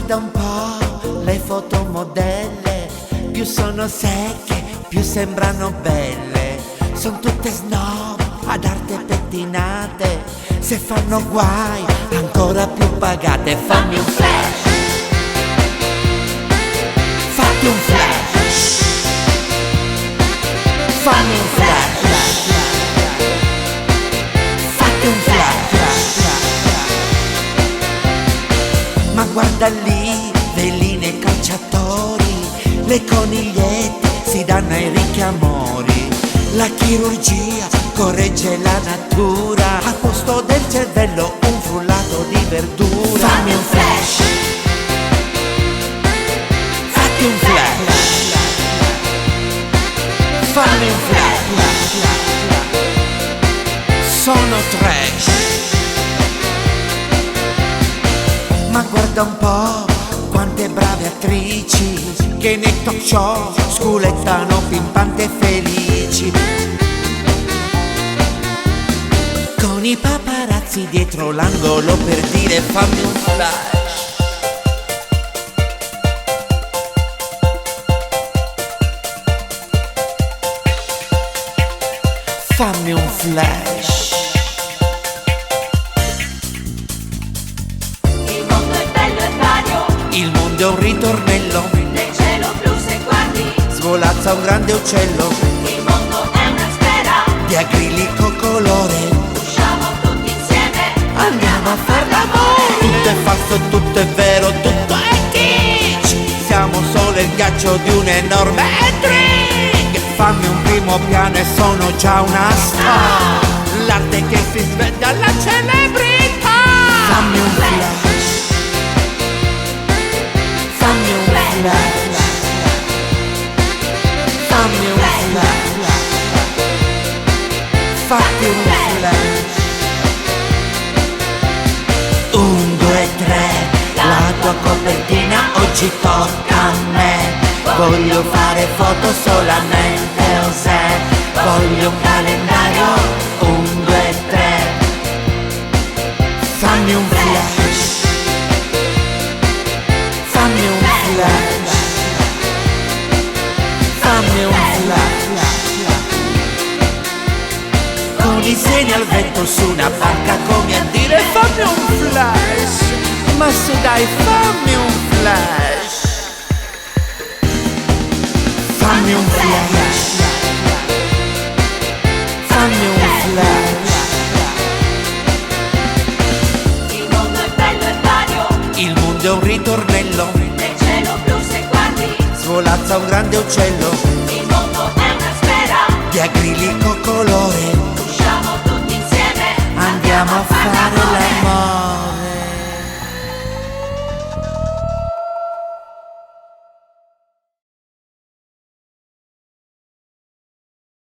guarda un po' le fotomodelle, più sono secche, più sembrano belle. Son tutte snob, ad arte pettinate, se fanno guai ancora più pagate. Fammi un flash, fatti un flash, fammi un flash, fatti un flash. Ma guarda lì, veline e calciatori, le conigliette si danno ai ricchi amori. La chirurgia corregge la natura, al posto del cervello un frullato di verdura. Fammi un flash, fatti un flash, fammi un flash. Sono trash. Ma guarda un po' quante brave attrici che nei talk show sculettano pimpante e felici, con i paparazzi dietro l'angolo per dire fammi un flash. Fammi un flash. Il mondo è un ritornello, nel cielo blu se guardi, svolazza un grande uccello il mondo è una sfera, di acrilico colore. usciamo tutti insieme, Andiamo a far l'amore. Tutto è falso, tutto è vero, tutto è kitsch. Siamo solo il ghiaccio di un enorme drink. Fammi un primo piano e sono già una star, l'arte che si sveglia alla celebrità. Fammi un flash, fammi un flash, fammi un flash, fatti un flash. 1, 2, 3, la tua copertina oggi tocca a me. Voglio fare foto solamente José, voglio un calendario. 1, 2, 3, fammi un flash, fammi un flash, fammi un flash. Con i seni al vento su una barca come a dire fammi un flash. Ma su dai fammi un flash, fammi un flash, fammi un flash. il mondo è bello e vario, Il mondo è un ritornello, nel cielo blu se guardi, svolazza un grande uccello il mondo è una sfera, di acrilico colore. usciamo tutti insieme, Andiamo a fare